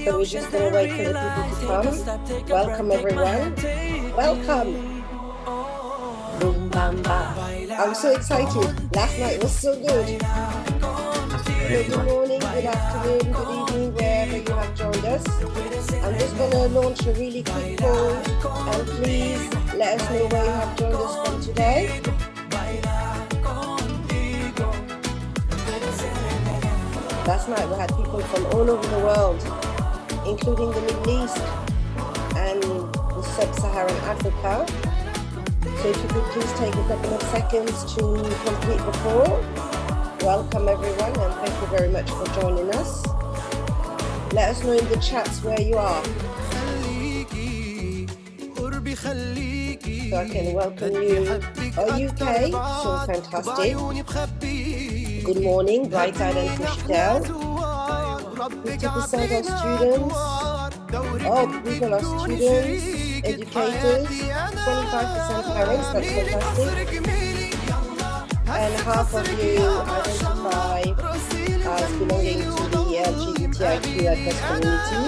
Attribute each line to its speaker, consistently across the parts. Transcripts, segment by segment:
Speaker 1: So we're just going to wait for the people to come. Welcome, everyone. Welcome. Boom, bam, bam. I'm so excited. Last night was so good. Good morning, good afternoon, good evening, wherever you have joined us. I'm just going to launch a really quick poll, and please let us know where you have joined us from today. Last night we had people from all over the world, including the Middle East and the Sub-Saharan Africa. So if you could please take a couple of seconds to complete the poll. Welcome everyone, and thank you very much for joining us. Let us know in the chats where you are, so I can welcome you. Are you UK? So fantastic. Good morning, bright-eyed and bushy-tailed. 50% are students. Oh, people are students, educators. 25% parents, that's fantastic. And half of you identify as belonging to the LGBTIQ+ community.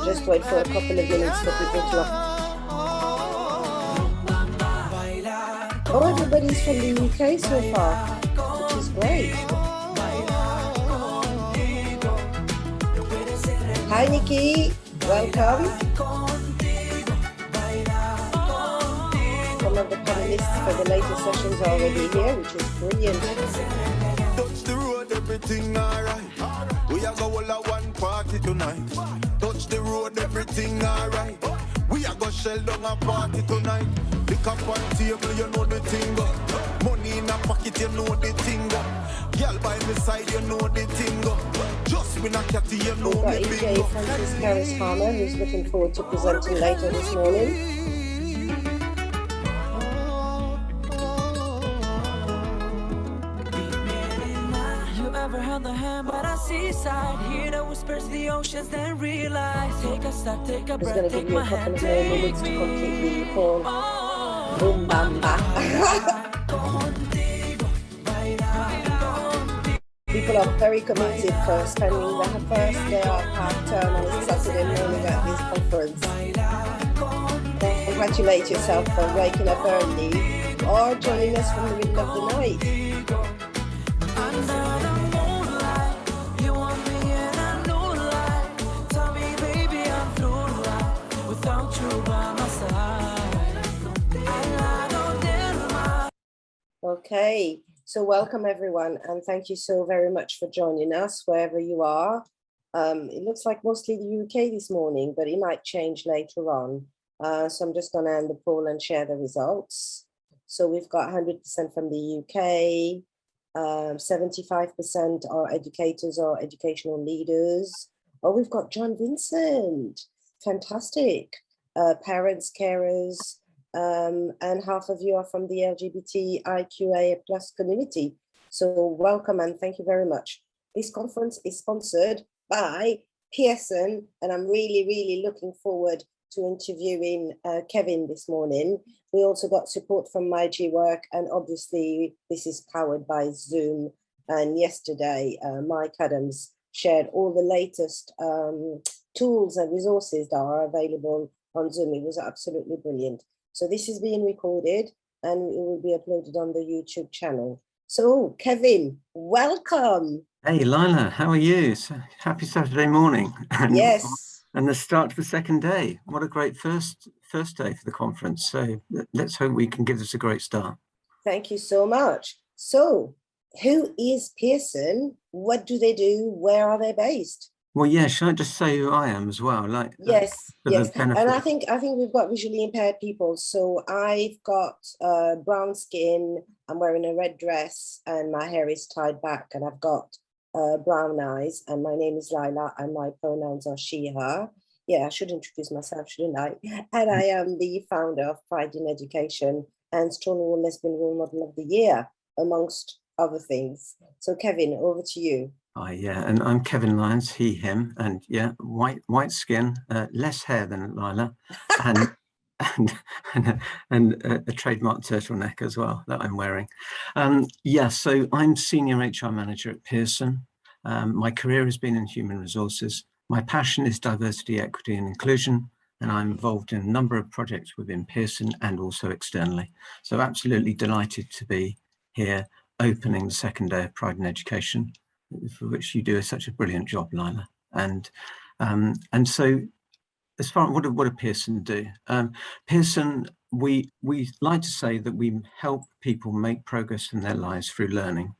Speaker 1: Just wait for a couple of minutes for people to... Oh, everybody's from the UK so far, which is great. Hi, Nikki. Welcome. Some of the panelists for the later sessions are already here, which is brilliant.
Speaker 2: Touch the road, everything alright. We are going to one party tonight. Touch the road, everything alright. We are going to shell down a party tonight. Pick up one table, you know the thing. Money in a pocket, you know the thing. Girl by the side, you know the thing. Just win a cat, you know the thing.
Speaker 1: We've got EJ Francis Harris-Harmer, who's looking forward to presenting later this morning.
Speaker 3: The hand, but I see side. Hear the whispers, the oceans, then realize. Take a step, take a breath.
Speaker 1: I'm just going to give you a couple of more minutes to complete the poll. Boom, bam, bam. People are very committed for spending the first day of half term on a Saturday morning at this conference. Congratulate yourself for waking up early or joining us from the middle of the night. Okay, so welcome everyone, and thank you so very much for joining us wherever you are. It looks like mostly the UK this morning, but it might change later on. So I'm just going to end the poll and share the results. So we've got 100% from the UK, 75% are educators or educational leaders. Oh, we've got John Vincent, fantastic. Parents, carers, and half of you are from the LGBTIQA+ community. So welcome and thank you very much. This conference is sponsored by Pearson, and I'm really looking forward to interviewing Kevin this morning. We also got support from My G Work, and obviously this is powered by Zoom. And yesterday, Mike Adams shared all the latest tools and resources that are available on Zoom. It was absolutely brilliant. So this is being recorded and it will be uploaded on the YouTube channel. So Kevin, welcome.
Speaker 4: Hey Lila, how are you? So happy Saturday morning.
Speaker 1: Yes.
Speaker 4: And the start of the second day. What a great first day for the conference. So let's hope we can give this a great start.
Speaker 1: Thank you so much. So who is Pearson? What do they do? Where are they based?
Speaker 4: Well, yeah, should I just say who I am as well? Like,
Speaker 1: yes. And I think we've got visually impaired people. So I've got brown skin, I'm wearing a red dress and my hair is tied back, and I've got brown eyes, and my name is Lila and my pronouns are she, her. Yeah, I should introduce myself, shouldn't I? And I am the founder of Pride in Education and Stonewall Lesbian Role Model of the Year, amongst other things. So Kevin, over to you.
Speaker 4: Hi, yeah, and I'm Kevin Lyons, he, him, and yeah, white skin, less hair than Lila, and and a trademark turtleneck as well that I'm wearing. Yeah, so I'm Senior HR Manager at Pearson. My career has been in human resources. My passion is diversity, equity and inclusion, and I'm involved in a number of projects within Pearson and also externally. So absolutely delighted to be here opening the second day of Pride in Education, for which you do such a brilliant job, Lila. And so as far as what do Pearson do? Pearson, we like to say that we help people make progress in their lives through learning.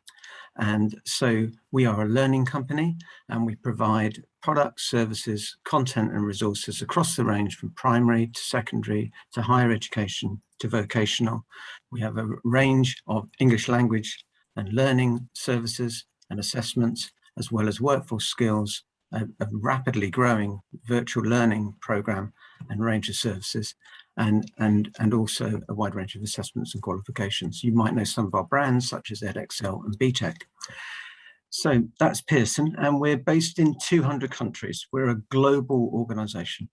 Speaker 4: And so we are a learning company, and we provide products, services, content and resources across the range from primary to secondary to higher education to vocational. We have a range of English language and learning services and assessments, as well as workforce skills, a rapidly growing virtual learning program and range of services, and also a wide range of assessments and qualifications. You might know some of our brands such as EdXL and BTEC. So that's Pearson, and we're based in 200 countries. We're a global organization.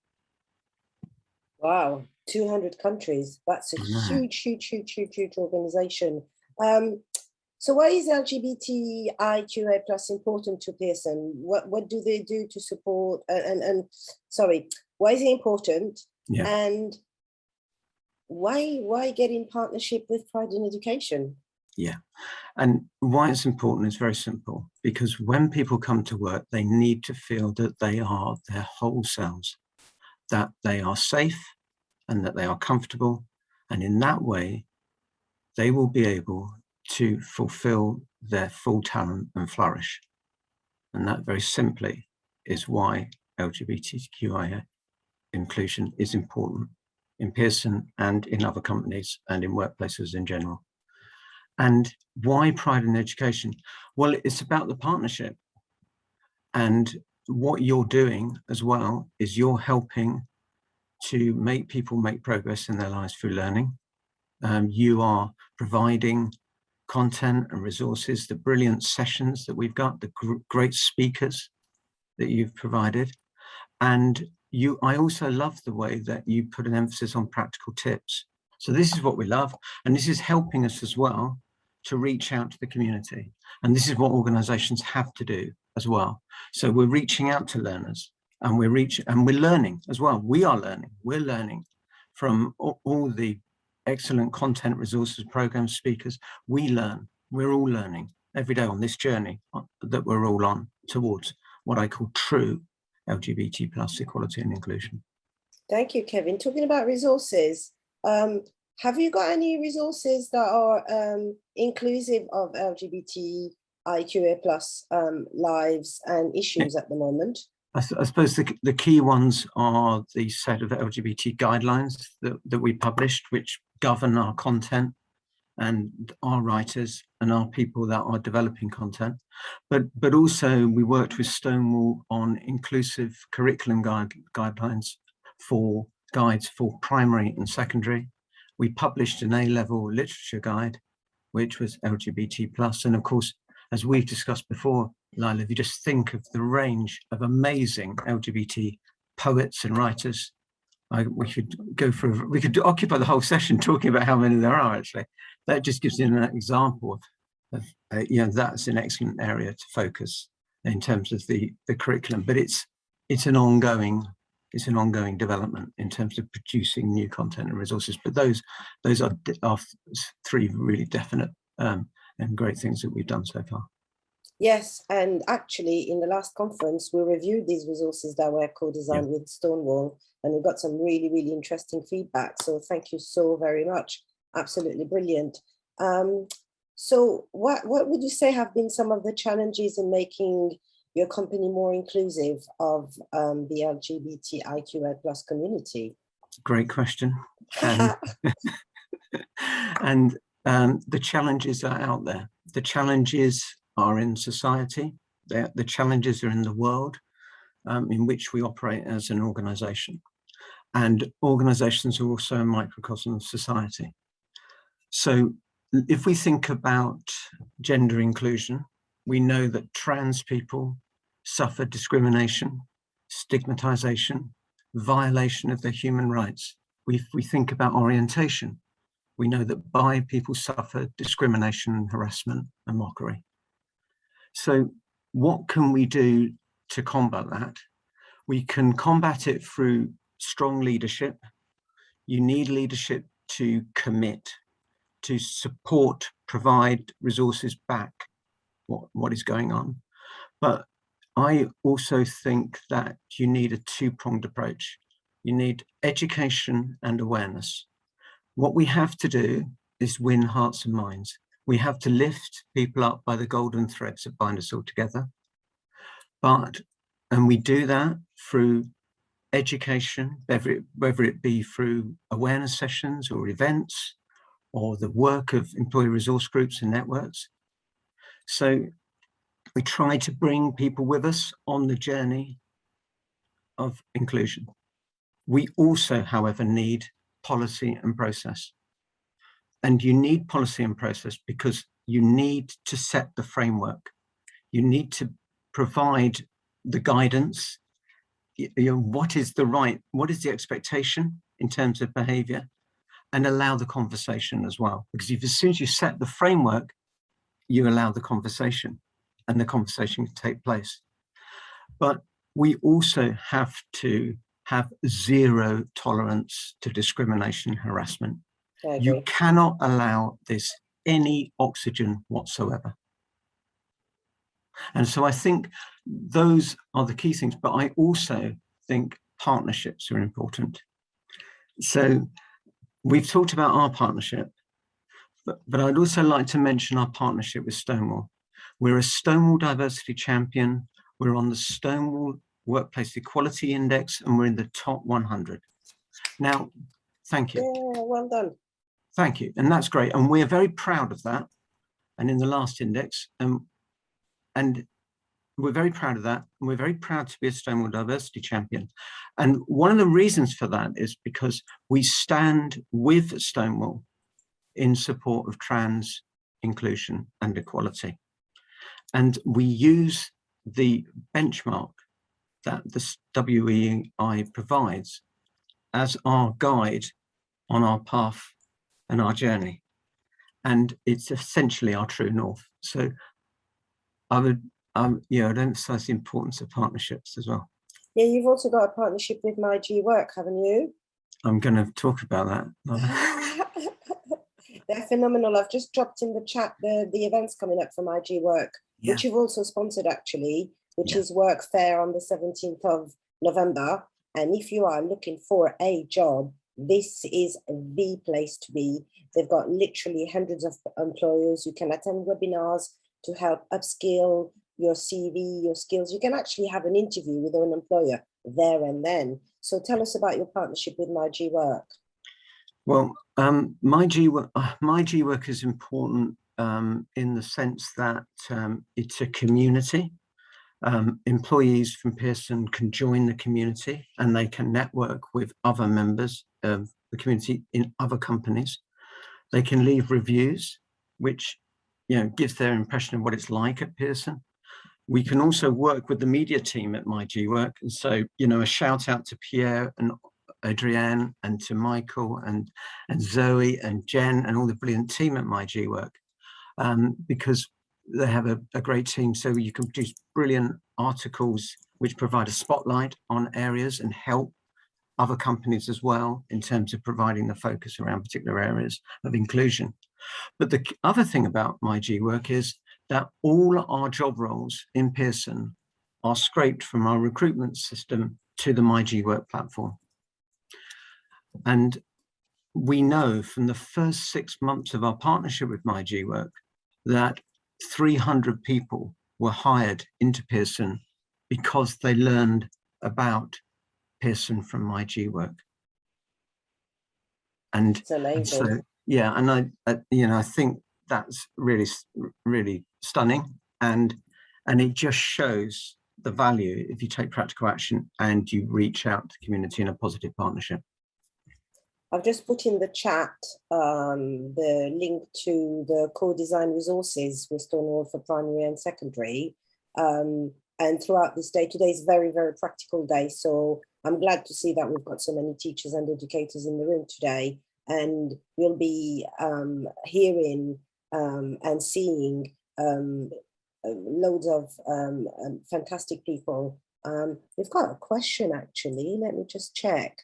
Speaker 1: Wow, 200 countries. That's a huge organization. So why is LGBTIQA+ important to Pearson? What do they do to support, sorry, why is it important? Yeah. And why get in partnership with Pride in Education?
Speaker 4: Yeah, and why it's important is very simple, because when people come to work, they need to feel that they are their whole selves, that they are safe and that they are comfortable. And in that way, they will be able to fulfill their full talent and flourish. And that very simply is why LGBTQIA inclusion is important in Pearson and in other companies and in workplaces in general. And why Pride in Education? Well, it's about the partnership. And what you're doing as well is you're helping to make people make progress in their lives through learning. You are providing content and resources, the brilliant sessions that we've got, the great speakers that you've provided. And I also love the way that you put an emphasis on practical tips. So this is what we love. And this is helping us as well to reach out to the community. And this is what organizations have to do as well. So we're reaching out to learners, and we're learning as well. We're learning from all the excellent content, resources, programs, speakers. We're all learning every day on this journey that we're all on towards what I call true LGBT+ equality and inclusion.
Speaker 1: Thank you, Kevin. Talking about resources, have you got any resources that are inclusive of LGBTIQA+ lives and issues at the moment?
Speaker 4: I suppose the key ones are the set of LGBT guidelines that we published, which govern our content and our writers and our people that are developing content. But also we worked with Stonewall on inclusive curriculum guidelines for guides for primary and secondary. We published an A-level literature guide, which was LGBT+. And of course, as we've discussed before, Lila, if you just think of the range of amazing LGBT poets and writers, we could occupy the whole session talking about how many there are. Actually, that just gives you an example of that's an excellent area to focus in terms of the curriculum. But it's an ongoing development in terms of producing new content and resources. But those are three really definite and great things that we've done so far.
Speaker 1: Yes, and actually in the last conference, we reviewed these resources that were co-designed with Stonewall, and we got some really, really interesting feedback. So thank you so very much. Absolutely brilliant. So what would you say have been some of the challenges in making your company more inclusive of the LGBTIQA+ community?
Speaker 4: Great question. And the challenges are out there. The challenges are in society. The challenges are in the world in which we operate as an organization. And organizations are also a microcosm of society. So if we think about gender inclusion, we know that trans people suffer discrimination, stigmatization, violation of their human rights we think about orientation. We know that bi people suffer discrimination, harassment, and mockery. So what can we do to combat that? We can combat it through strong leadership. You need leadership to commit, to support, provide resources back what is going on. But I also think that you need a two-pronged approach. You need education and awareness. What we have to do is win hearts and minds. We have to lift people up by the golden threads that bind us all together. And we do that through education, whether it be through awareness sessions or events or the work of employee resource groups and networks. So we try to bring people with us on the journey of inclusion. We also, however, need policy and process. And you need policy and process because you need to set the framework. You need to provide the guidance. What is the expectation in terms of behavior, and allow the conversation as well. Because as soon as you set the framework, you allow the conversation, and the conversation can take place. But we also have to have zero tolerance to discrimination and harassment. You cannot allow this any oxygen whatsoever. And so I think those are the key things, but I also think partnerships are important. So we've talked about our partnership, but I'd also like to mention our partnership with Stonewall. We're a Stonewall diversity champion. We're on the Stonewall Workplace Equality Index, and we're in the top 100. Now, thank you.
Speaker 1: Yeah, well done.
Speaker 4: Thank you, and that's great. And we're very proud of that. And in the last index, and we're very proud of that. And we're very proud to be a Stonewall diversity champion. And one of the reasons for that is because we stand with Stonewall in support of trans inclusion and equality. And we use the benchmark that the WEI provides as our guide on our path and our journey. And it's essentially our true north. So I would, I'd emphasize the importance of partnerships as well.
Speaker 1: Yeah, you've also got a partnership with My G Work, haven't you?
Speaker 4: I'm going to talk about that.
Speaker 1: They're phenomenal. I've just dropped in the chat the events coming up for My G Work, which you've also sponsored actually, which is Work Fair on the 17th of November. And if you are looking for a job, this is the place to be. They've got literally hundreds of employers. You can attend webinars to help upskill your CV, your skills. You can actually have an interview with an employer there and then. So tell us about your partnership with My G Work.
Speaker 4: Well, My G Work is important in the sense that it's a community. Employees from Pearson can join the community and they can network with other members of the community in other companies. They can leave reviews, which gives their impression of what it's like at Pearson. We can also work with the media team at My G Work. And so, a shout out to Pierre and Adrienne and to Michael and Zoe and Jen and all the brilliant team at My G Work, because they have a great team. So you can produce brilliant articles which provide a spotlight on areas and help other companies as well in terms of providing the focus around particular areas of inclusion. But the other thing about My G Work is that all our job roles in Pearson are scraped from our recruitment system to the My G Work platform. And we know from the first 6 months of our partnership with My G Work that 300 people were hired into Pearson because they learned about Pearson from My G Work. And so, and I think that's really, really stunning. And it just shows the value if you take practical action and you reach out to the community in a positive partnership.
Speaker 1: I've just put in the chat the link to the co-design resources with Stonewall for primary and secondary. And throughout this day, today is a very, very practical day. So I'm glad to see that we've got so many teachers and educators in the room today, and we'll be hearing and seeing loads of fantastic people. We've got a question, actually. Let me just check.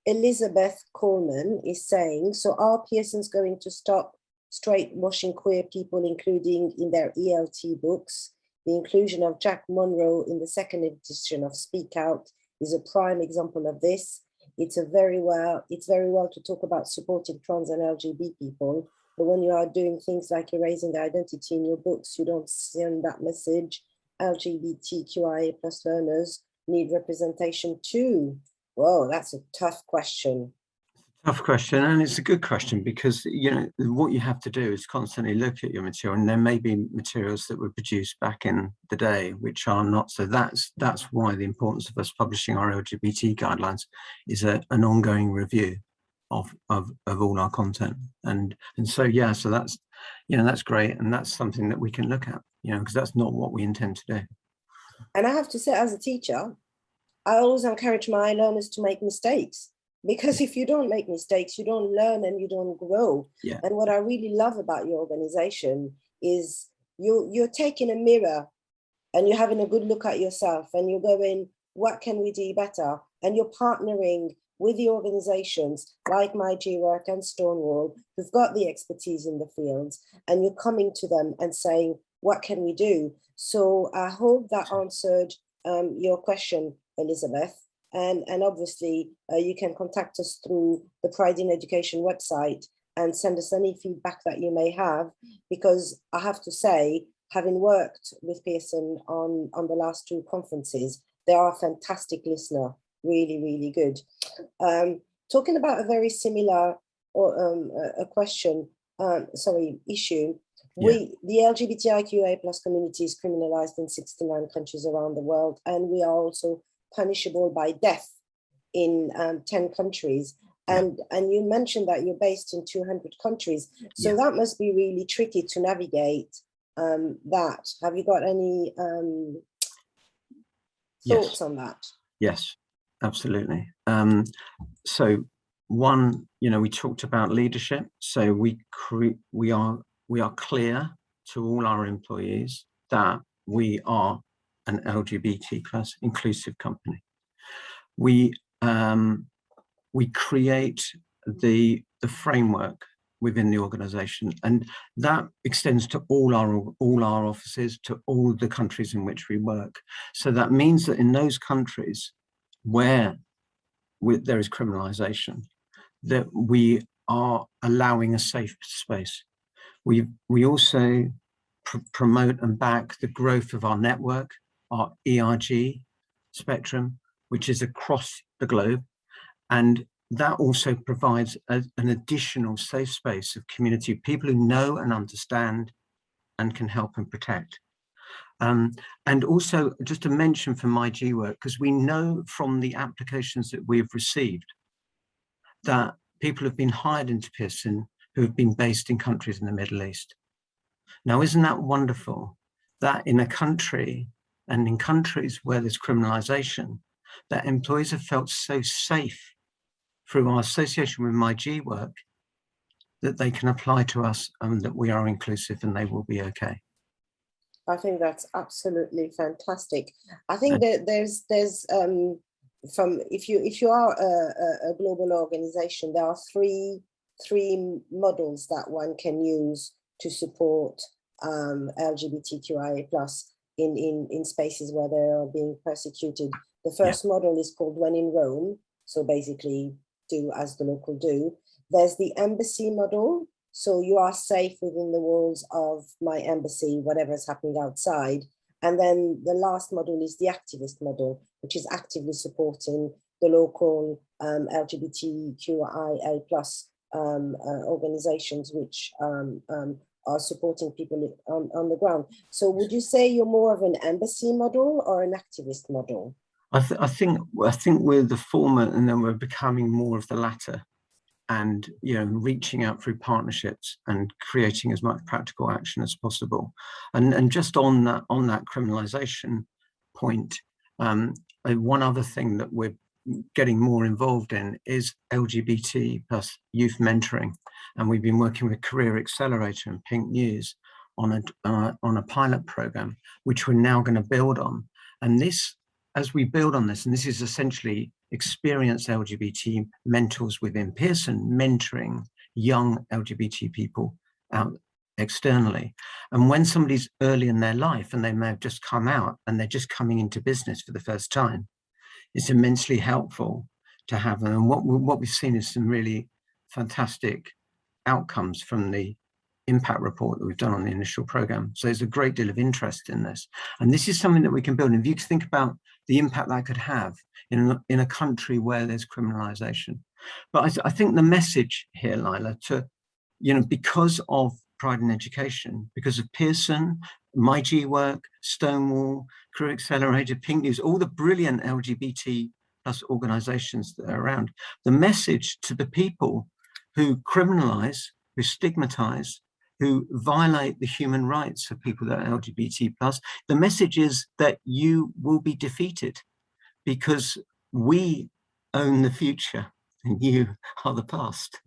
Speaker 1: Elizabeth Coleman is saying, so are Pearson's going to stop straight washing queer people, including in their ELT books? The inclusion of Jack Monroe in the second edition of Speak Out is a prime example of this. It's very well to talk about supporting trans and LGBT people, but when you are doing things like erasing identity in your books, you don't send that message. LGBTQIA+ learners need representation too. Whoa, that's a tough question.
Speaker 4: Tough question, and it's a good question, because what you have to do is constantly look at your material, and there may be materials that were produced back in the day which are not. So that's why the importance of us publishing our LGBT guidelines is an ongoing review of all our content, and so so that's great, and that's something that we can look at, because that's not what we intend to do.
Speaker 1: And I have to say, as a teacher, I always encourage my learners to make mistakes. Because if you don't make mistakes, you don't learn and you don't grow.
Speaker 4: Yeah.
Speaker 1: And what I really love about your organization is you're taking a mirror and you're having a good look at yourself, and you're going, what can we do better? And you're partnering with the organizations like My G Work and Stonewall, who've got the expertise in the fields, and you're coming to them and saying, what can we do? So I hope that answered your question, Elizabeth. And obviously, you can contact us through the Pride in Education website and send us any feedback that you may have, because I have to say, having worked with Pearson on the last 2 conferences, they are a fantastic listener, really, really good. Talking about a very similar issue, the LGBTIQA+ community is criminalized in 69 countries around the world, and we are also punishable by death in 10 countries. And you mentioned that you're based in 200 countries. So that must be really tricky to navigate that. Have you got any thoughts on that?
Speaker 4: Yes, absolutely. So one, we talked about leadership. So we are clear to all our employees that we are an LGBT+ inclusive company. We create the framework within the organization, and that extends to all our offices, to all the countries in which we work. So that means that in those countries where there is criminalization, that we are allowing a safe space. We also promote and back the growth of our network, our ERG spectrum, which is across the globe. And that also provides an additional safe space of community, people who know and understand and can help and protect. And also, just to mention for My G Work, because we know from the applications that we've received that people have been hired into Pearson who have been based in countries in the Middle East. Now, isn't that wonderful that in a country, and in countries where there's criminalization, that employees have felt so safe through our association with My G Work that they can apply to us and that we are inclusive and they will be okay.
Speaker 1: I think that's absolutely fantastic. I think that there's if you are a global organization, there are three models that one can use to support LGBTQIA+ in spaces where they are being persecuted. The first model is called When in Rome. So basically do as the local do. There's the embassy model. So you are safe within the walls of my embassy, whatever is happening outside. And then the last model is the activist model, which is actively supporting the local LGBTQIA+ organizations, which are supporting people on the ground. So would you say you're more of an embassy model or an activist model?
Speaker 4: I think we're the former, and then we're becoming more of the latter, and reaching out through partnerships and creating as much practical action as possible. And just on that criminalization point, One other thing that we're getting more involved in is LGBT plus youth mentoring. And we've been working with Career Accelerator and Pink News on a pilot program, which we're now going to build on. And this, as we build on this, and this is essentially experienced LGBT mentors within Pearson mentoring young LGBT people out externally. And when somebody's early in their life and they may have just come out and they're just coming into business for the first time, it's immensely helpful to have them. And what we've seen is some really fantastic outcomes from the impact report that we've done on the initial program. So there's a great deal of interest in this. And this is something that we can build. And if you think about the impact that could have in a country where there's criminalization. But I think the message here, Lila, to, because of Pride in Education, because of Pearson, My G Work, Stonewall, Career Accelerator, Pink News, all the brilliant LGBT plus organizations that are around, the message to the people who criminalize, who stigmatize, who violate the human rights of people that are LGBT plus, the message is that you will be defeated because we own the future and you are the past.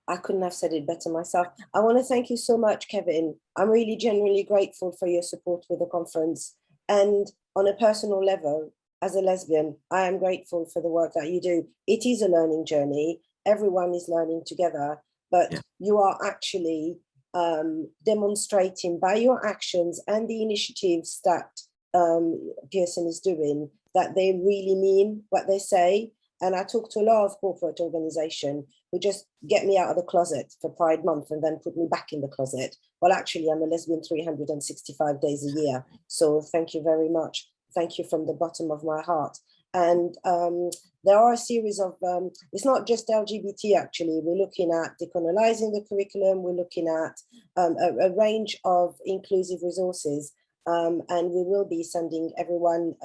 Speaker 1: I couldn't have said it better myself. I want to thank you so much, Kevin. I'm really genuinely grateful for your support with the conference. And on a personal level, as a lesbian, I am grateful for the work that you do. It is a learning journey. Everyone is learning together, but you are actually demonstrating by your actions and the initiatives that Pearson is doing that they really mean what they say. And I talk to a lot of corporate organizations who just get me out of the closet for Pride Month and then put me back in the closet. Well, actually, I'm a lesbian 365 days a year. So thank you very much. Thank you from the bottom of my heart. And there are a series of, it's not just LGBT, actually. We're looking at decolonizing the curriculum. We're looking at a range of inclusive resources. And we will be sending everyone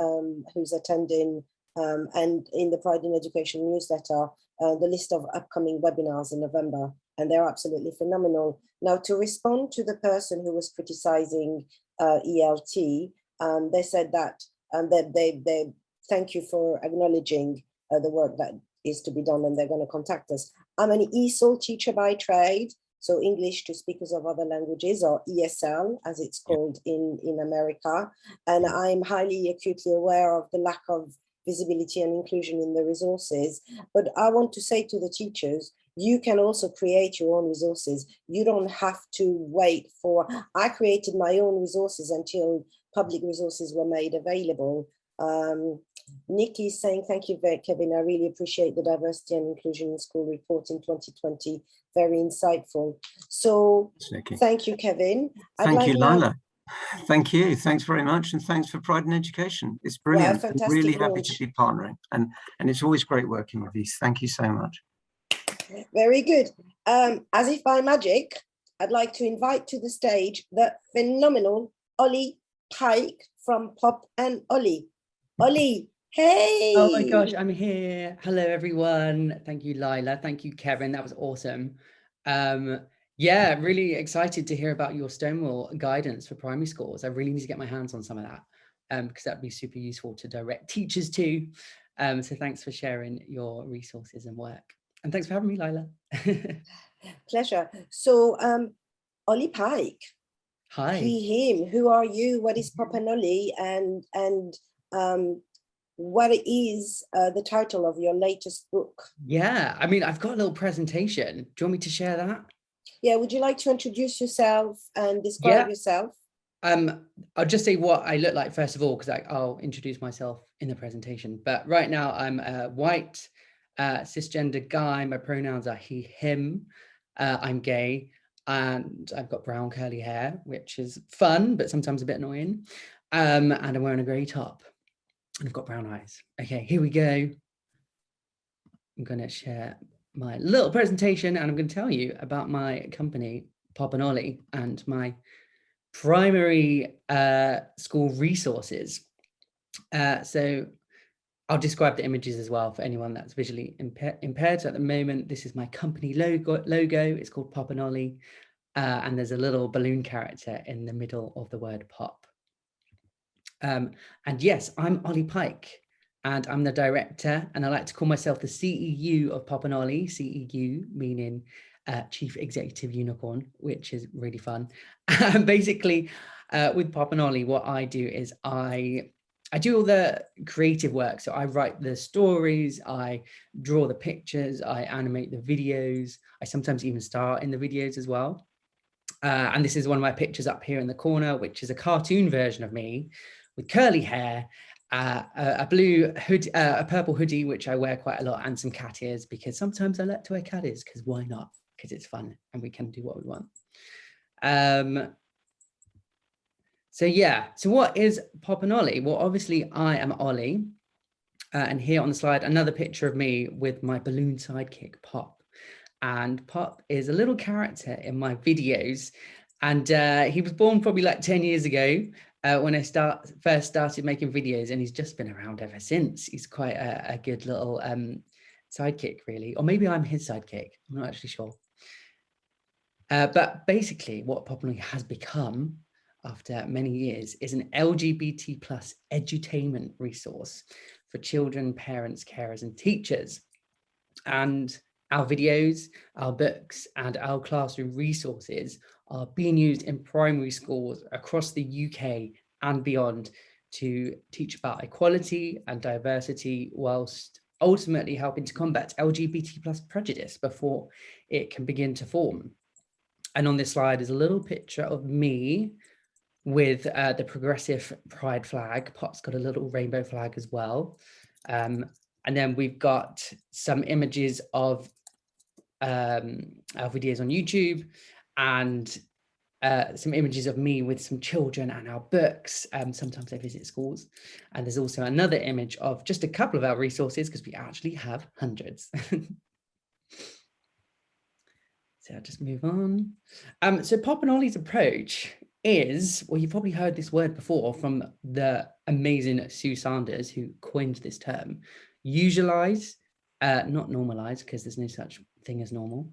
Speaker 1: who's attending and in the Pride in Education newsletter, the list of upcoming webinars in November, and they're absolutely phenomenal. Now, to respond to the person who was criticizing ELT, they said that they thank you for acknowledging the work that is to be done, and they're going to contact us. I'm an ESOL teacher by trade, so English to speakers of other languages, or ESL, as it's called in America, and I'm highly acutely aware of the lack of visibility and inclusion in the resources. But I want to say to the teachers, you can also create your own resources. You don't have to wait for, I created my own resources until public resources were made available. Nikki is saying, thank you, Kevin. I really appreciate the diversity and inclusion in school report in 2020. Very insightful. So thank you, Kevin.
Speaker 4: Thank you, Lila. Thank you. Thanks very much. And thanks for Pride in Education. It's brilliant.
Speaker 1: Yeah,
Speaker 4: I'm really happy to be partnering. And it's always great working with you. Thank you so much.
Speaker 1: Very good. As if by magic, I'd like to invite to the stage the phenomenal Ollie Pike from Pop and Ollie. Ollie, hey.
Speaker 5: Oh my gosh, I'm here. Hello, everyone. Thank you, Lila. Thank you, Kevin. That was awesome. Yeah, really excited to hear about your Stonewall guidance for primary schools. I really need to get my hands on some of that because that'd be super useful to direct teachers to. So thanks for sharing your resources and work. And thanks for having me, Lila.
Speaker 1: Pleasure. So Ollie Pike.
Speaker 5: Hi.
Speaker 1: He, him. Who are you? What is Pop and Ollie? And what is the title of your latest book?
Speaker 5: Yeah, I mean, I've got a little presentation. Do you want me to share that?
Speaker 1: Yeah, would you like to introduce yourself and describe yourself?
Speaker 5: I'll just say what I look like first of all, because I'll introduce myself in the presentation. But right now I'm a white cisgender guy. My pronouns are he, him. I'm gay and I've got brown curly hair, which is fun, but sometimes a bit annoying. And I'm wearing a grey top and I've got brown eyes. Okay, here we go. I'm going to share my little presentation and I'm going to tell you about my company, Pop and Ollie, and my primary school resources. So I'll describe the images as well for anyone that's visually impaired. So at the moment, this is my company logo. It's called Pop and Ollie. And there's a little balloon character in the middle of the word pop. And yes, I'm Ollie Pike, and I'm the director, and I like to call myself the CEU of Poppin Ollie, CEU meaning Chief Executive Unicorn, which is really fun. And basically, with Poppin Ollie, what I do is I do all the creative work. So I write the stories, I draw the pictures, I animate the videos. I sometimes even star in the videos as well. And this is one of my pictures up here in the corner, which is a cartoon version of me with curly hair, a blue hood, a purple hoodie, which I wear quite a lot, and some cat ears, because sometimes I like to wear cat ears, because why not? Because it's fun and we can do what we want. So yeah, so what is Poppin Ollie? Well, obviously I am Ollie. And here on the slide, another picture of me with my balloon sidekick, Pop. And Pop is a little character in my videos. And he was born probably like 10 years ago when I first started making videos, and he's just been around ever since. He's quite a good little sidekick, really. Or maybe I'm his sidekick. I'm not actually sure. But basically what Poppin Ollie has become after many years is an LGBT plus edutainment resource for children, parents, carers, and teachers. And our videos, our books, and our classroom resources are being used in primary schools across the UK and beyond to teach about equality and diversity, whilst ultimately helping to combat LGBT plus prejudice before it can begin to form. And on this slide is a little picture of me with the progressive pride flag. Pop's got a little rainbow flag as well. And then we've got some images of our videos on YouTube, and some images of me with some children and our books. Sometimes I visit schools. And there's also another image of just a couple of our resources, because we actually have hundreds. So I'll just move on. So Poppin Ollie's approach is, well, you've probably heard this word before from the amazing Sue Sanders, who coined this term: usualize, not normalize, because there's no such thing as normal.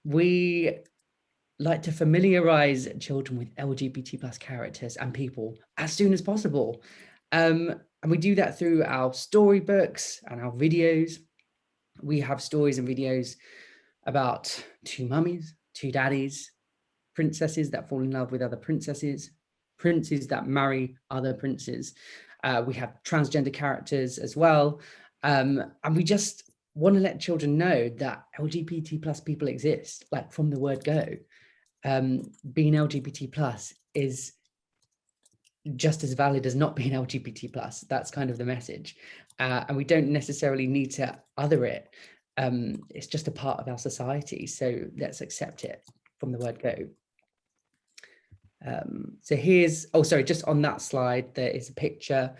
Speaker 5: We like to familiarize children with LGBT plus characters and people as soon as possible. And we do that through our storybooks and our videos. We have stories and videos about two mummies, two daddies, princesses that fall in love with other princesses, princes that marry other princes. We have transgender characters as well. And we just want to let children know that LGBT plus people exist, like from the word go. Being LGBT plus is just as valid as not being LGBT plus. That's kind of the message. And we don't necessarily need to other it. It's just a part of our society. So let's accept it from the word go. So here's, oh, sorry, just on that slide, there is a picture.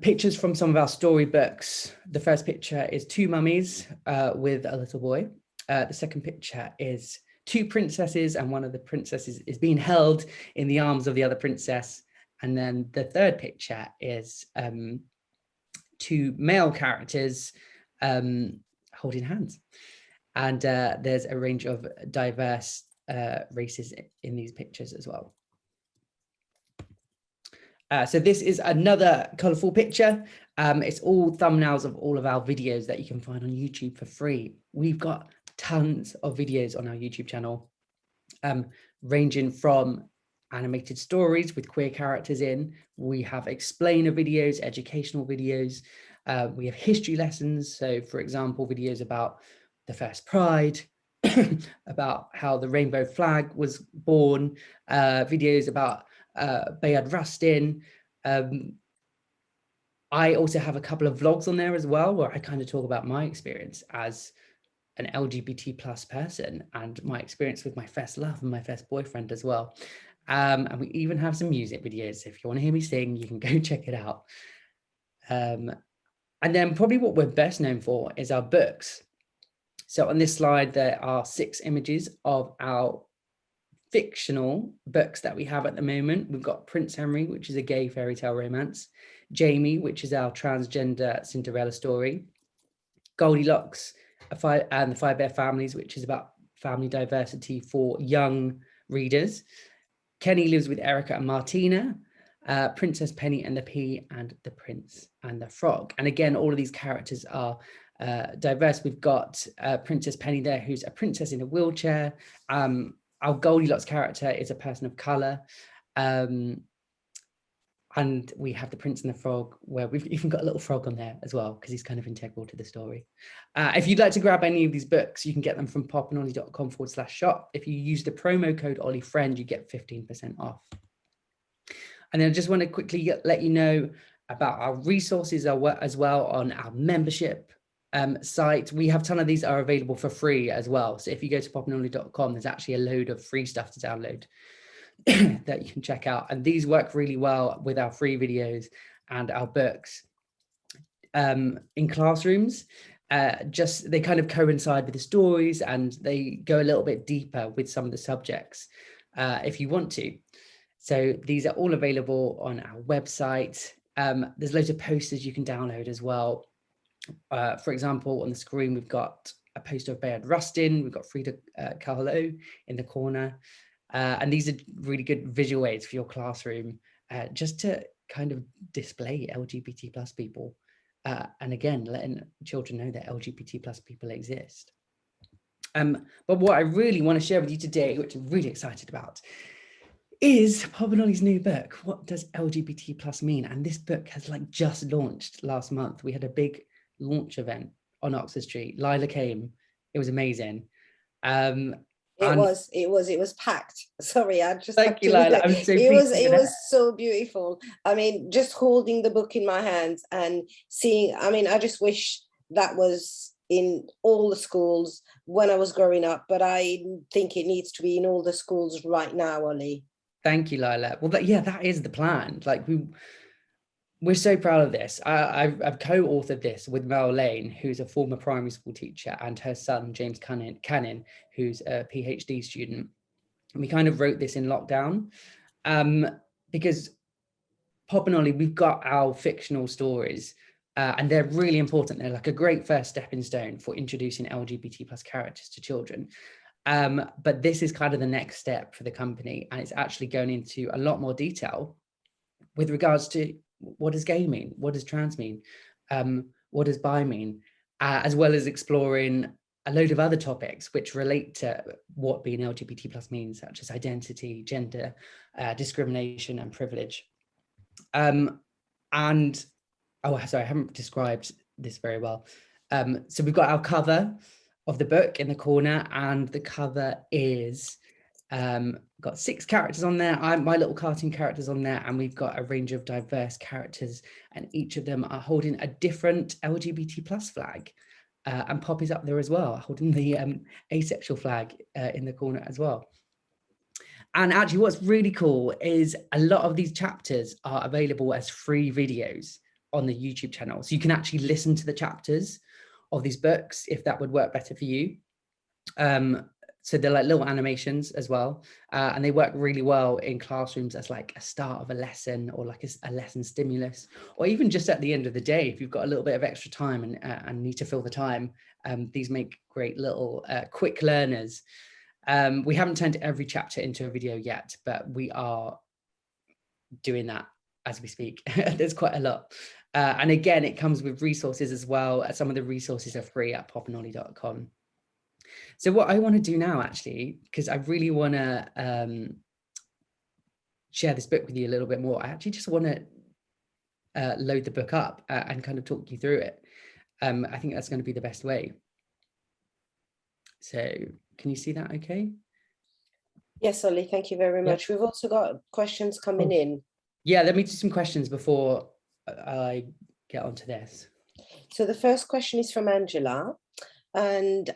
Speaker 5: Pictures from some of our storybooks. The first picture is two mummies with a little boy. The second picture is two princesses, and one of the princesses is being held in the arms of the other princess. And then the third picture is two male characters holding hands. And there's a range of diverse races in these pictures as well. So this is another colourful picture. It's all thumbnails of all of our videos that you can find on YouTube for free. We've got tons of videos on our YouTube channel, ranging from animated stories with queer characters in. We have explainer videos, educational videos. We have history lessons. So for example, videos about the first Pride, about how the rainbow flag was born, videos about Bayard Rustin. I also have a couple of vlogs on there as well, where I kind of talk about my experience as an LGBT plus person and my experience with my first love and my first boyfriend as well. And we even have some music videos. So if you want to hear me sing, you can go check it out. And then probably what we're best known for is our books. So on this slide, there are 6 images of our fictional books that we have at the moment. We've got Prince Henry, which is a gay fairy tale romance. Jamie, which is our transgender Cinderella story. Goldilocks and the Five Bear Families, which is about family diversity for young readers. Kenny Lives with Erica and Martina. Princess Penny and the Pea, and the Prince and the Frog. And again, all of these characters are diverse. We've got Princess Penny there, who's a princess in a wheelchair. Our Goldilocks character is a person of color. And we have the Prince and the Frog, where we've even got a little frog on there as well, because he's kind of integral to the story. If you'd like to grab any of these books, you can get them from poppinollie.com/shop. If you use the promo code OllieFriend, you get 15% off. And then I just want to quickly let you know about our resources as well on our membership site. We have a ton of these are available for free as well. So if you go to poppinollie.com, there's actually a load of free stuff to download that you can check out. And these work really well with our free videos and our books. In classrooms, they kind of coincide with the stories, and they go a little bit deeper with some of the subjects if you want to. So these are all available on our website. There's loads of posters you can download as well. For example, on the screen, we've got a poster of Bayard Rustin. We've got Frida Kahlo in the corner. And these are really good visual aids for your classroom, just to kind of display LGBT plus people. And again, letting children know that LGBT plus people exist. But what I really want to share with you today, which I'm really excited about, is Poppin Ollie's new book. What does LGBT plus mean? And this book has just launched last month. We had a big launch event on Oxford Street. Lila came. It was amazing.
Speaker 1: It was packed. Sorry, I just
Speaker 5: thank you, Lila. I'm so
Speaker 1: it was so beautiful. I mean, just holding the book in my hands and seeing, I just wish that was in all the schools when I was growing up, but I think it needs to be in all the schools right now, Ollie.
Speaker 5: Thank you, Lila. Well, that is the plan. We're so proud of this. I've co-authored this with Mel Lane, who's a former primary school teacher, and her son, James Cannon, who's a PhD student. And we kind of wrote this in lockdown because Poppin Ollie, we've got our fictional stories and they're really important. They're like a great first stepping stone for introducing LGBT plus characters to children. But this is kind of the next step for the company, and it's actually going into a lot more detail with regards to what does gay mean, what does trans mean, what does bi mean, as well as exploring a load of other topics which relate to what being LGBT plus means, such as identity, gender, discrimination and privilege. I haven't described this very well. So we've got our cover of the book in the corner, and the cover is got 6 characters on there. My little cartoon characters on there, and we've got a range of diverse characters, and each of them are holding a different LGBT plus flag. And Poppy's up there as well, holding the asexual flag in the corner as well. And actually what's really cool is a lot of these chapters are available as free videos on the YouTube channel. So you can actually listen to the chapters of these books if that would work better for you. So they're like little animations as well. And they work really well in classrooms as like a start of a lesson, or like a lesson stimulus, or even just at the end of the day, if you've got a little bit of extra time and need to fill the time. These make great little quick learners. We haven't turned every chapter into a video yet, but we are doing that as we speak. There's quite a lot. And again, it comes with resources as well. Some of the resources are free at poppinollie.com. So what I want to do now, actually, because I really want to share this book with you a little bit more, I actually just want to load the book up and kind of talk you through it. I think that's going to be the best way. So can you see that okay?
Speaker 1: Yes, Ollie, thank you very much. We've also got questions coming in.
Speaker 5: Yeah, let me do some questions before I get onto this.
Speaker 1: So the first question is from Angela. And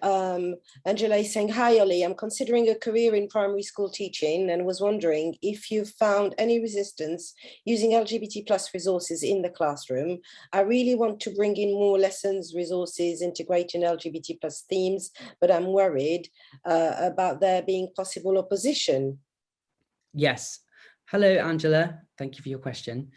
Speaker 1: Angela is saying, hi, Ollie, I'm considering a career in primary school teaching and was wondering if you've found any resistance using LGBT plus resources in the classroom. I really want to bring in more lessons, resources, integrating LGBT plus themes, but I'm worried about there being possible opposition.
Speaker 5: Yes. Hello, Angela. Thank you for your question.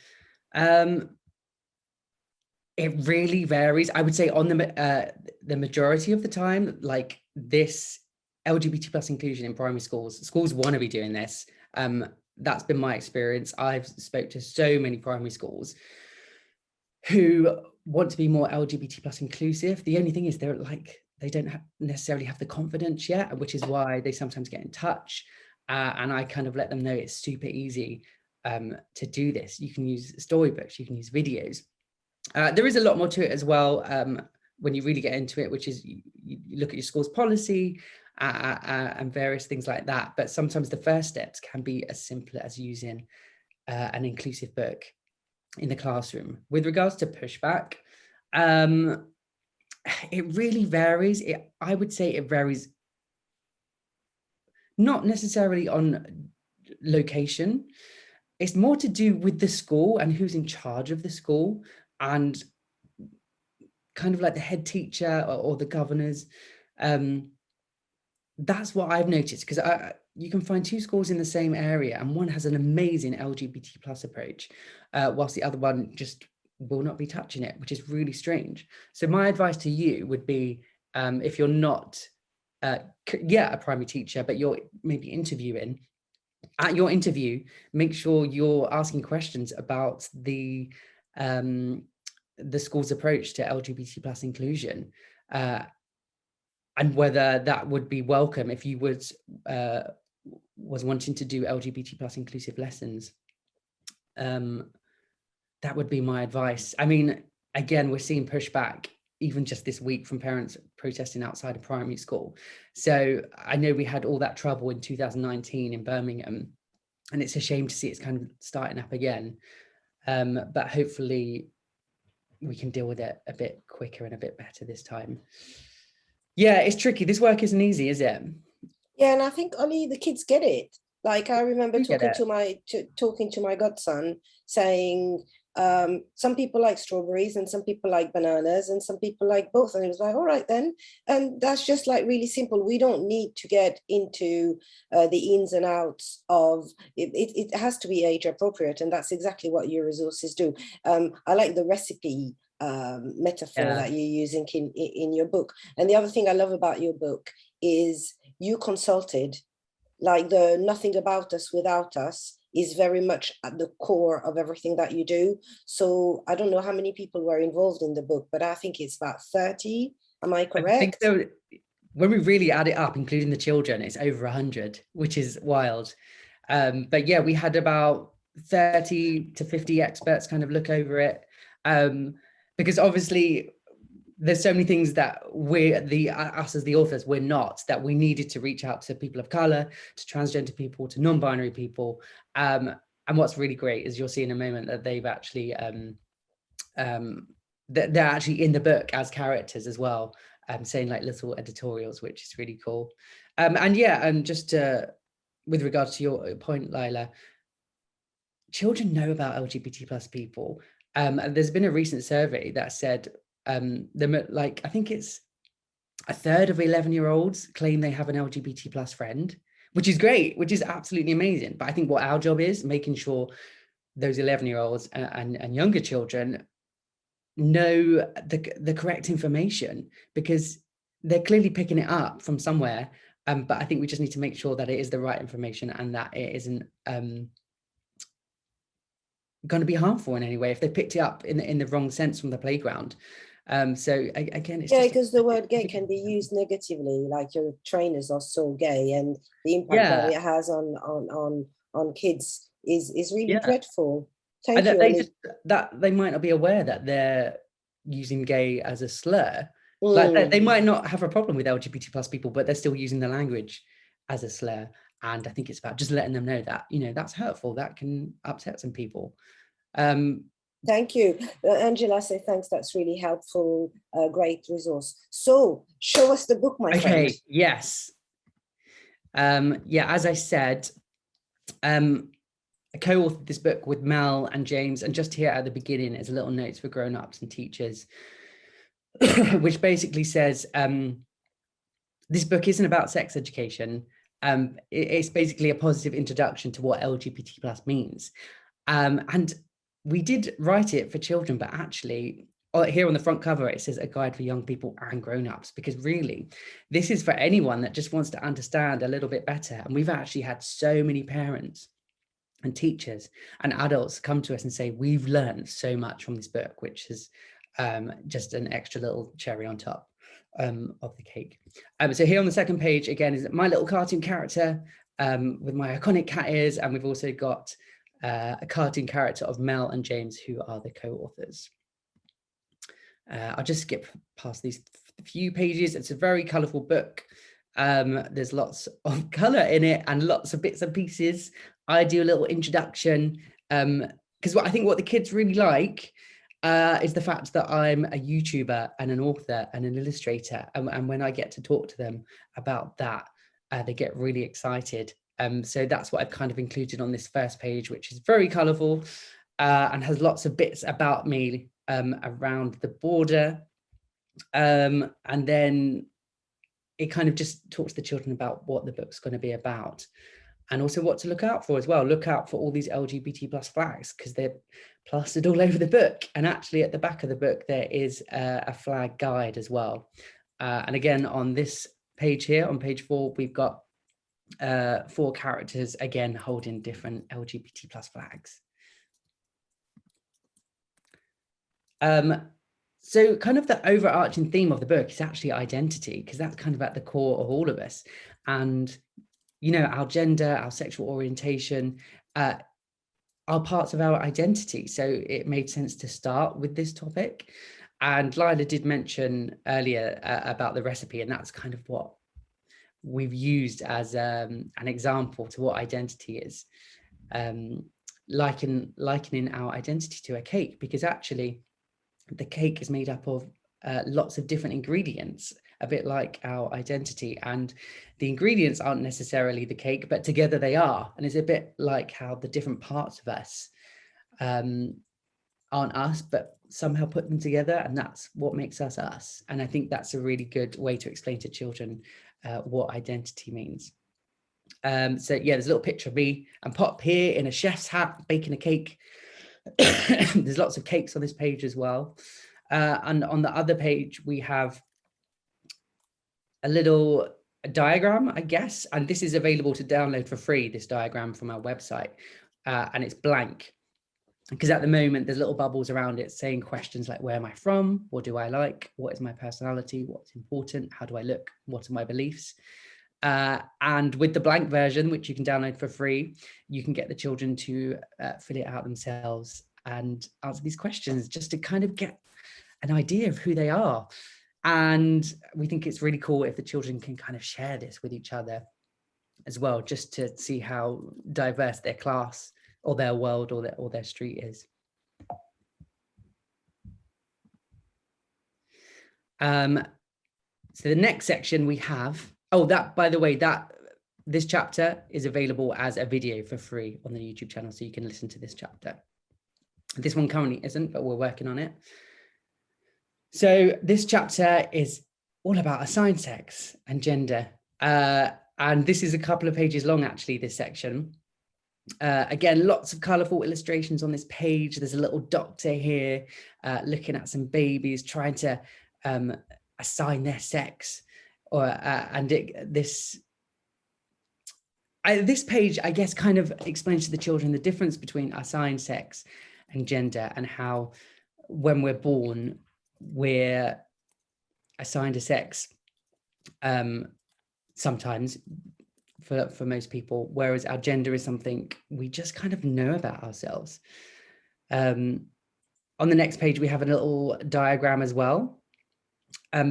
Speaker 5: It really varies. I would say on the majority of the time, like this LGBT plus inclusion in primary schools want to be doing this. that's been my experience. I've spoke to so many primary schools who want to be more LGBT plus inclusive. The only thing is they're like, they don't necessarily have the confidence yet, which is why they sometimes get in touch. And I kind of let them know it's super easy to do this. You can use storybooks, you can use videos. There is a lot more to it as well when you really get into it, which is you look at your school's policy and various things like that. But sometimes the first steps can be as simple as using an inclusive book in the classroom. With regards to pushback, it really varies. I would say it varies not necessarily on location. It's more to do with the school and who's in charge of the school, and kind of like the head teacher or the governors. That's what I've noticed, because you can find two schools in the same area and one has an amazing LGBT plus approach, whilst the other one just will not be touching it, which is really strange. So my advice to you would be, if you're not a primary teacher, but you're maybe interviewing, at your interview, make sure you're asking questions about the school's approach to LGBT plus inclusion, and whether that would be welcome if you was wanting to do LGBT plus inclusive lessons. That would be my advice. I mean, again, we're seeing pushback even just this week from parents protesting outside a primary school. So I know we had all that trouble in 2019 in Birmingham, and it's a shame to see it's kind of starting up again. But hopefully we can deal with it a bit quicker and a bit better this time. Yeah, it's tricky. This work isn't easy, is it?
Speaker 1: Yeah, and I think, Ollie, the kids get it. Like, I remember talking to my godson, saying, some people like strawberries and some people like bananas and some people like both. And it was like, all right then. And that's just like really simple. We don't need to get into the ins and outs of it. It has to be age appropriate. And that's exactly what your resources do. I like the recipe metaphor that you're using in your book. And the other thing I love about your book is you consulted, like the nothing about us without us is very much at the core of everything that you do. So I don't know how many people were involved in the book, but I think it's about 30. Am I correct?
Speaker 5: I think so. When we really add it up, including the children, it's over 100, which is wild. But yeah, we had about 30 to 50 experts kind of look over it. Because obviously there's so many things that us as the authors, we're not, that we needed to reach out to people of color, to transgender people, to non-binary people. And what's really great is you'll see in a moment that they've actually, they're actually in the book as characters as well, saying like little editorials, which is really cool. And just with regards to your point, Lila, children know about LGBT plus people. And there's been a recent survey that said, I think it's a third of 11-year-olds claim they have an LGBT plus friend, which is great, which is absolutely amazing. But I think what our job is making sure those 11-year-olds and younger children know the correct information, because they're clearly picking it up from somewhere. But I think we just need to make sure that it is the right information and that it isn't going to be harmful in any way if they picked it up in the wrong sense from the playground. So again, it's
Speaker 1: because the word gay can be used negatively, like your trainers are so gay, and the impact that it has on kids is really dreadful. Thank you.
Speaker 5: They might not be aware that they're using gay as a slur. Like they might not have a problem with LGBT plus people, but they're still using the language as a slur. And I think it's about just letting them know that, that's hurtful, that can upset some people.
Speaker 1: Thank you. Angela, I say thanks. That's really helpful. Great resource. So show us the book, my friend.
Speaker 5: Okay, yes. As I said, I co-authored this book with Mel and James, and just here at the beginning is a little notes for grown-ups and teachers, which basically says, this book isn't about sex education. It's basically a positive introduction to what LGBT plus means. And we did write it for children, but actually here on the front cover, it says a guide for young people and grown-ups, because really this is for anyone that just wants to understand a little bit better. And we've actually had so many parents and teachers and adults come to us and say, we've learned so much from this book, which is just an extra little cherry on top of the cake. So here on the second page, again, is my little cartoon character with my iconic cat ears. And we've also got a cartoon character of Mel and James, who are the co-authors. I'll just skip past these few pages. It's a very colourful book. There's lots of colour in it and lots of bits and pieces. I do a little introduction because I think what the kids really like is the fact that I'm a YouTuber and an author and an illustrator. And when I get to talk to them about that, they get really excited. So that's what I've kind of included on this first page, which is very colourful and has lots of bits about me around the border. And then it kind of just talks to the children about what the book's going to be about, and also what to look out for as well. Look out for all these LGBT plus flags, because they're plastered all over the book. And actually at the back of the book, there is a flag guide as well. And again, on this page here, on page 4, we've got 4 characters, again, holding different LGBT plus flags. So kind of the overarching theme of the book is actually identity, because that's kind of at the core of all of us. And, you know, our gender, our sexual orientation are parts of our identity. So it made sense to start with this topic. And Lila did mention earlier about the recipe, and that's kind of what we've used as an example to what identity is, likening our identity to a cake, because actually the cake is made up of lots of different ingredients, a bit like our identity, and the ingredients aren't necessarily the cake, but together they are. And it's a bit like how the different parts of us aren't us, but somehow put them together, and that's what makes us us. And I think that's a really good way to explain to children what identity means. So yeah, there's a little picture of me and Pop here in a chef's hat baking a cake. There's lots of cakes on this page as well. And on the other page, we have a little diagram, I guess. And this is available to download for free, this diagram from our website. And it's blank, because at the moment, there's little bubbles around it saying questions like, where am I from? What do I like? What is my personality? What's important? How do I look? What are my beliefs? And with the blank version, which you can download for free, you can get the children to fill it out themselves and answer these questions, just to kind of get an idea of who they are. And we think it's really cool if the children can kind of share this with each other as well, just to see how diverse their class or their world or their street is. So the next section we have, that, by the way, this chapter is available as a video for free on the YouTube channel, so you can listen to this chapter. This one currently isn't, but we're working on it. So this chapter is all about assigned sex and gender. And this is a couple of pages long, actually, this section. Again, lots of colourful illustrations on this page. There's a little doctor here looking at some babies, trying to assign their sex. This page, I guess, kind of explains to the children the difference between assigned sex and gender, and how when we're born, we're assigned a sex sometimes for most people, whereas our gender is something we just kind of know about ourselves. On the next page, we have a little diagram as well,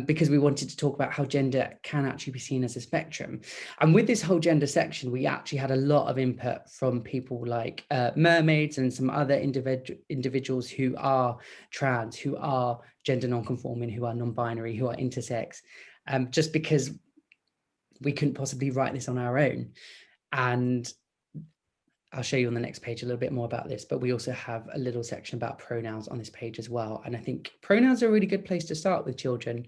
Speaker 5: because we wanted to talk about how gender can actually be seen as a spectrum. And with this whole gender section, we actually had a lot of input from people like mermaids and some other individuals who are trans, who are gender non-conforming, who are non-binary, who are intersex, just because we couldn't possibly write this on our own. And I'll show you on the next page a little bit more about this, but we also have a little section about pronouns on this page as well. And I think pronouns are a really good place to start with children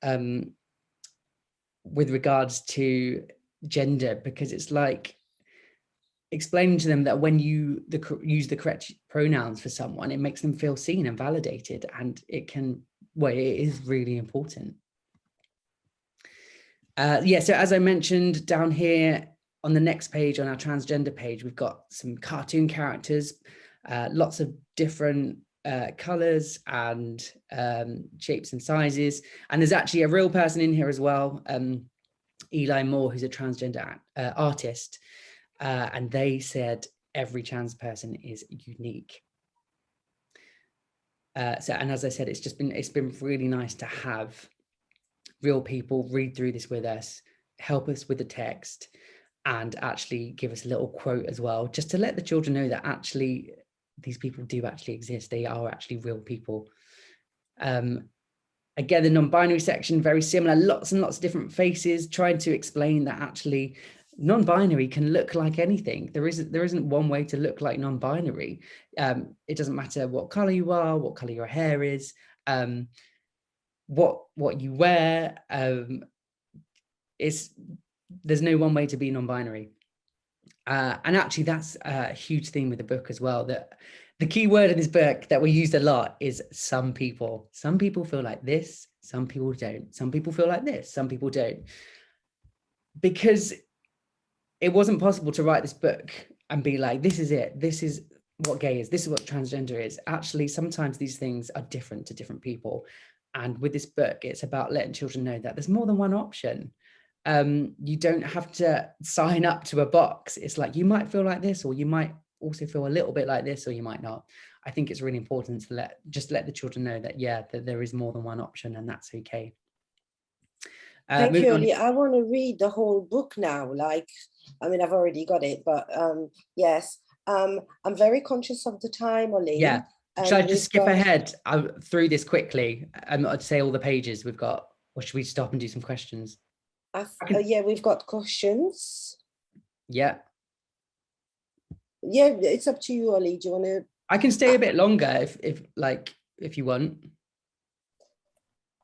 Speaker 5: with regards to gender, because it's like explaining to them that when you use the correct pronouns for someone, it makes them feel seen and validated, and it is really important. So as I mentioned down here, on the next page, on our transgender page, we've got some cartoon characters, lots of different colors and shapes and sizes. And there's actually a real person in here as well, Eli Moore, who's a transgender artist. And they said every trans person is unique. And as I said, it's been really nice to have real people read through this with us, help us with the text, and actually give us a little quote as well, just to let the children know that actually these people do actually exist. They are actually real people. Again, the non-binary section, very similar, lots and lots of different faces, trying to explain that actually non-binary can look like anything. There isn't one way to look like non-binary. It doesn't matter what color you are, what color your hair is, what you wear. There's no one way to be non-binary. And actually that's a huge theme with the book as well, that the key word in this book that we used a lot is some people. Some people feel like this, some people don't. Some people feel like this, some people don't. Because it wasn't possible to write this book and be like, this is it, this is what gay is, this is what transgender is. Actually, sometimes these things are different to different people. And with this book, it's about letting children know that there's more than one option. You don't have to sign up to a box. It's like, you might feel like this, or you might also feel a little bit like this, or you might not. I think it's really important to let the children know that, yeah, that there is more than one option, and that's okay.
Speaker 1: Thank you, Ollie. I want to read the whole book now. I've already got it, but yes. I'm very conscious of the time, Ollie.
Speaker 5: Yeah. Should I just skip ahead through this quickly? I'd say all the pages we've got, or should we stop and do some questions?
Speaker 1: Yeah, we've got questions.
Speaker 5: Yeah.
Speaker 1: Yeah, it's up to you, Ollie. Do you want to?
Speaker 5: I can stay a bit longer if you want.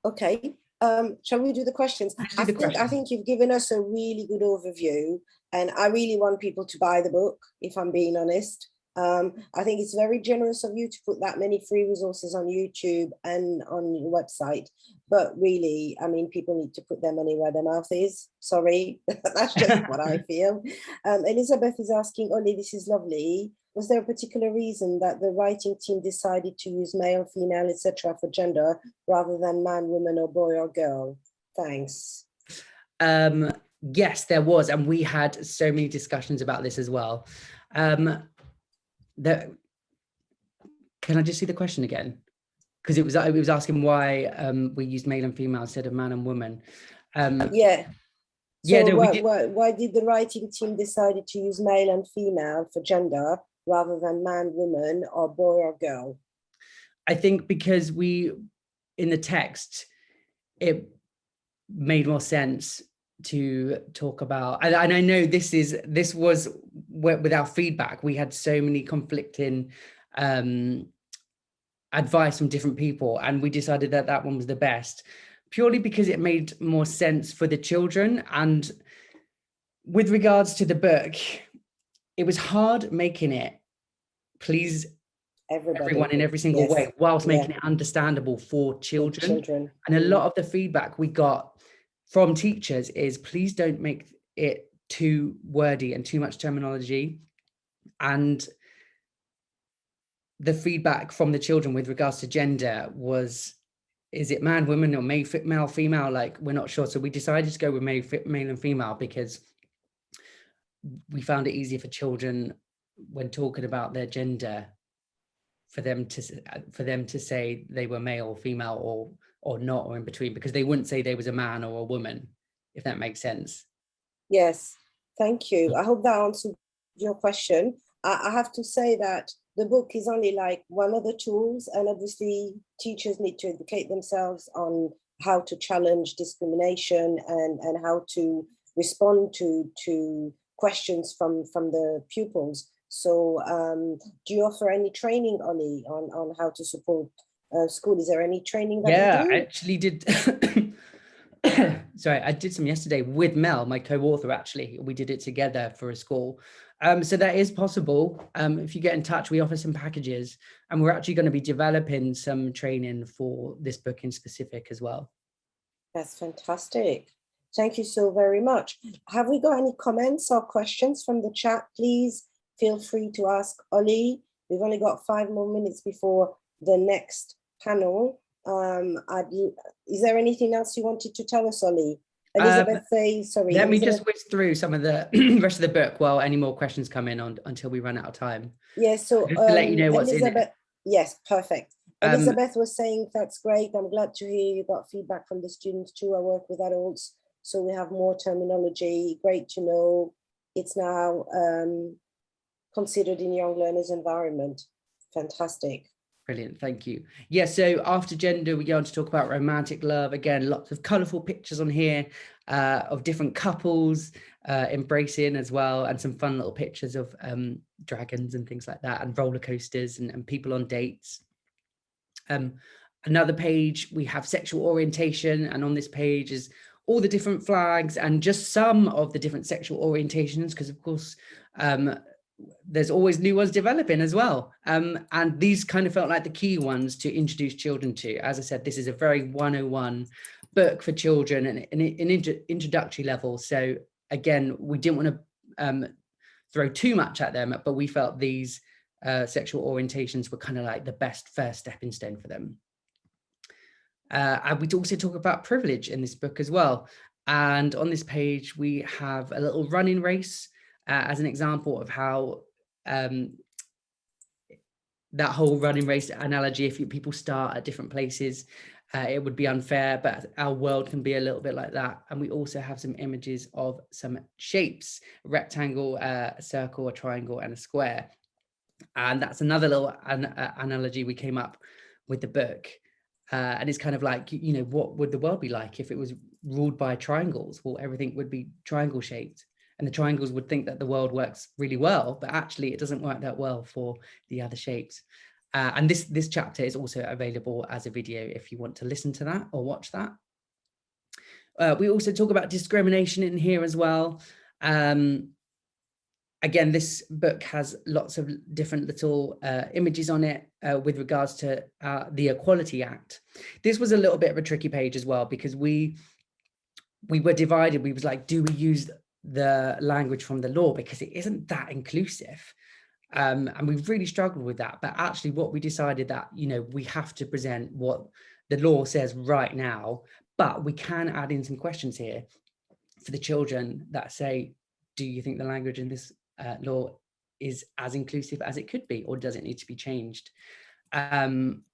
Speaker 1: Okay. Shall we do the questions? I think you've given us a really good overview, and I really want people to buy the book, if I'm being honest. I think it's very generous of you to put that many free resources on YouTube and on your website. But really, people need to put their money where their mouth is. Sorry, that's just what I feel. Elizabeth is asking, Ollie, this is lovely. Was there a particular reason that the writing team decided to use male, female, etc. for gender rather than man, woman, or boy or girl? Thanks.
Speaker 5: Yes, there was. And we had so many discussions about this as well. Can I just see the question again? Because it was asking why we used male and female instead of man and woman.
Speaker 1: Yeah. Why did the writing team decided to use male and female for gender rather than man, woman, or boy or girl?
Speaker 5: I think because in the text, it made more sense to talk about, and I know this was with our feedback. We had so many conflicting advice from different people, and we decided that one was the best, purely because it made more sense for the children. And with regards to the book, it was hard making it please everyone in every single way, whilst making it understandable for children. And a lot of the feedback we got from teachers is, please don't make it too wordy and too much terminology. And the feedback from the children with regards to gender was, is it man, woman, or male, female? Like, we're not sure. So we decided to go with male and female because we found it easier for children when talking about their gender, for them to say they were male or female or not, or in between, because they wouldn't say they was a man or a woman, if that makes sense.
Speaker 1: Yes, thank you. I hope that answered your question. I have to say that the book is only like one of the tools, and obviously teachers need to educate themselves on how to challenge discrimination and how to respond to questions from the pupils. So do you offer any training, Ollie, on how to support school? Is there any training that you do?
Speaker 5: I actually did. Sorry, I did some yesterday with Mel, my co-author. Actually, we did it together for a school. So that is possible. If you get in touch, we offer some packages, and we're actually going to be developing some training for this book in specific as well.
Speaker 1: That's fantastic. Thank you so very much. Have we got any comments or questions from the chat? Please feel free to ask Ollie. We've only got 5 more minutes before the next panel. Is there anything else you wanted to tell us, Ollie? Elizabeth, sorry.
Speaker 5: Let me just whiz through some of the rest of the book while any more questions come in until we run out of time.
Speaker 1: Yes, so
Speaker 5: just to let you know what's in it.
Speaker 1: Yes, perfect. Elizabeth was saying that's great. I'm glad to hear you got feedback from the students too. I work with adults, so we have more terminology. Great to know it's now considered in young learners' environment. Fantastic.
Speaker 5: Brilliant, thank you. Yeah, so after gender, we go on to talk about romantic love. Again, lots of colourful pictures on here of different couples embracing as well, and some fun little pictures of dragons and things like that, and roller coasters and people on dates. Another page, we have sexual orientation, and on this page is all the different flags and just some of the different sexual orientations, because of course, there's always new ones developing as well. And these kind of felt like the key ones to introduce children to. As I said, this is a very 101 book for children and an introductory level. So again, we didn't want to throw too much at them, but we felt these sexual orientations were kind of like the best first stepping stone for them. And we also talk about privilege in this book as well. And on this page, we have a little running race as an example of how that whole running race analogy, if people start at different places, it would be unfair, but our world can be a little bit like that. And we also have some images of some shapes: a rectangle, a circle, a triangle, and a square. And that's another little analogy we came up with the book. And it's kind of like, you know, what would the world be like if it was ruled by triangles? Well, everything would be triangle shaped. And the triangles would think that the world works really well, but actually it doesn't work that well for the other shapes. And this chapter is also available as a video if you want to listen to that or watch that. We also talk about discrimination in here as well. Again, this book has lots of different little images on it with regards to the Equality Act. This was a little bit of a tricky page as well, because we were divided. We was like, do we use the language from the law, because it isn't that inclusive, and we've really struggled with that. But actually what we decided that, you know, we have to present what the law says right now, but we can add in some questions here for the children that say, do you think the language in this law is as inclusive as it could be, or does it need to be changed? And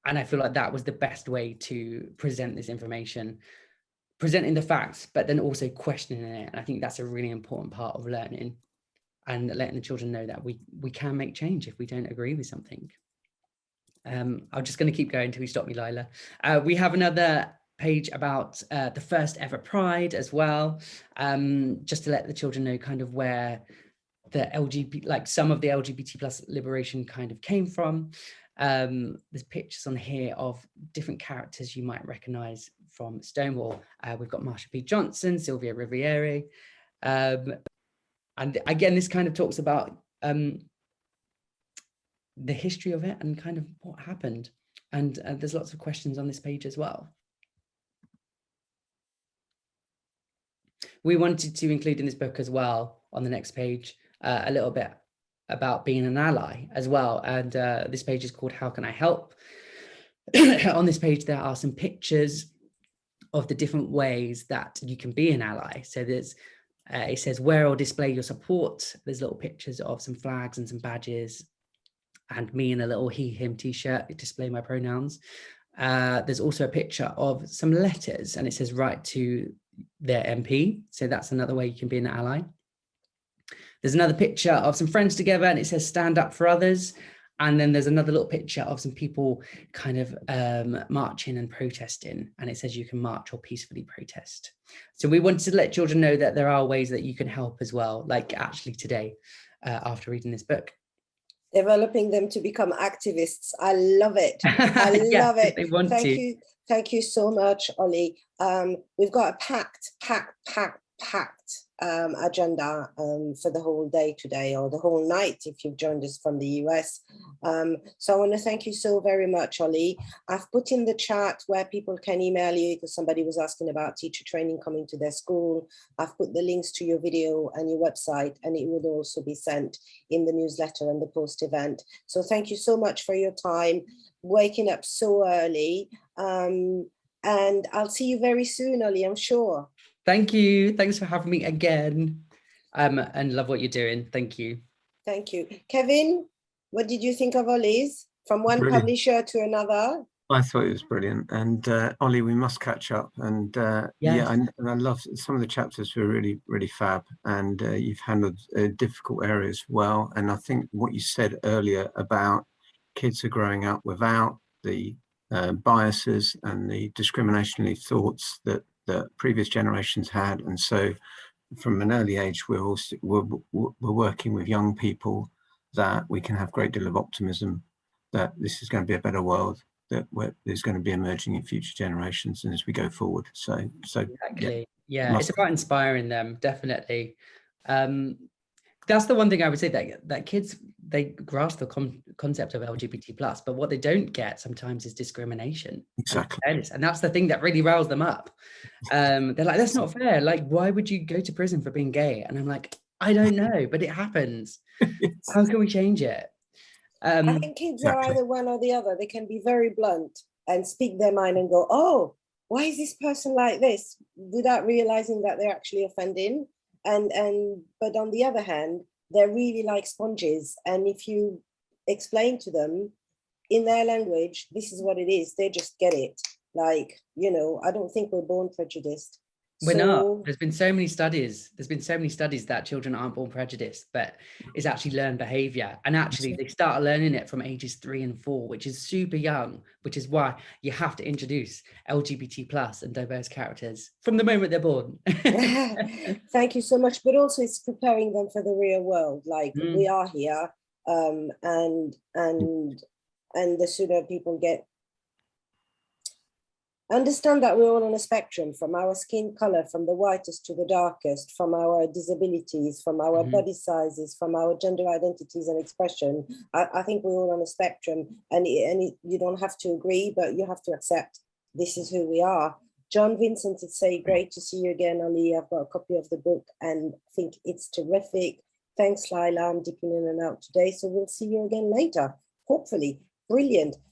Speaker 5: I feel like that was the best way to present this information, presenting the facts, but then also questioning it. And I think that's a really important part of learning, and letting the children know that we can make change if we don't agree with something. I'm just going to keep going until you stop me, Lila. We have another page about the first ever Pride as well, just to let the children know kind of where the LGBT, like some of the LGBT plus liberation kind of came from. There's pictures on here of different characters you might recognize from Stonewall. We've got Marsha P. Johnson, Sylvia Riviere. And again, this kind of talks about the history of it and kind of what happened. And there's lots of questions on this page as well. We wanted to include in this book as well, on the next page, a little bit about being an ally as well. And this page is called How Can I Help? On this page, there are some pictures of the different ways that you can be an ally. So there's, it says, wear or display your support. There's little pictures of some flags and some badges, and me in a little he, him t-shirt, display my pronouns. There's also a picture of some letters, and it says write to their MP. So that's another way you can be an ally. There's another picture of some friends together, and it says stand up for others. And then there's another little picture of some people kind of marching and protesting, and it says you can march or peacefully protest. So we wanted to let children know that there are ways that you can help as well, like actually today, after reading this book.
Speaker 1: Developing them to become activists. I love it. I love it.
Speaker 5: Thank you.
Speaker 1: Thank you so much, Ollie. We've got a packed packed agenda for the whole day today, or the whole night if you've joined us from the US. So I want to thank you so very much, Ollie. I've put in the chat where people can email you, because somebody was asking about teacher training coming to their school. I've put the links to your video and your website, and it would also be sent in the newsletter and the post event. So thank you so much for your time, waking up so early. And I'll see you very soon, Ollie, I'm sure.
Speaker 5: Thank you. Thanks for having me again. And love what you're doing. Thank you.
Speaker 1: Thank you. Kevin, what did you think of Ollie's? From one
Speaker 4: Brilliant.
Speaker 1: publisher to another?
Speaker 4: I thought it was brilliant. And Ollie, we must catch up. And
Speaker 5: Yes.
Speaker 4: and I love some of the chapters were really, really fab. And you've handled difficult areas well. And I think what you said earlier about kids are growing up without the biases and the discriminationary thoughts that previous generations had. And so from an early age, we're working with young people that we can have a great deal of optimism that this is going to be a better world, that there's going to be emerging in future generations and as we go forward. So
Speaker 5: exactly. Yeah, it's about inspiring them, definitely. That's the one thing I would say, that kids, they grasp the concept of LGBT+, but what they don't get sometimes is discrimination.
Speaker 4: Exactly.
Speaker 5: And that's the thing that really riles them up. They're like, that's not fair. Like, why would you go to prison for being gay? And I'm like, I don't know, but it happens. How can we change it?
Speaker 1: I think kids are either one or the other. They can be very blunt and speak their mind and go, oh, why is this person like this? Without realizing that they're actually offending. But on the other hand, they're really like sponges. And if you explain to them in their language, this is what it is, they just get it. Like, I don't think we're born prejudiced.
Speaker 5: We're not. There's been so many studies that children aren't born prejudiced, but it's actually learned behavior. And actually they start learning it from ages 3 and 4, which is super young, which is why you have to introduce LGBT+ and diverse characters from the moment they're born.
Speaker 1: Thank you so much. But also it's preparing them for the real world. Like we are here, and the sooner people understand that we're all on a spectrum, from our skin color, from the whitest to the darkest, from our disabilities, from our body sizes, from our gender identities and expression. I think we're all on a spectrum, and you don't have to agree, but you have to accept this is who we are. John Vincent would say, great to see you again, Ollie. I've got a copy of the book and think it's terrific. Thanks, Lila. I'm dipping in and out today, so we'll see you again later. Hopefully. Brilliant.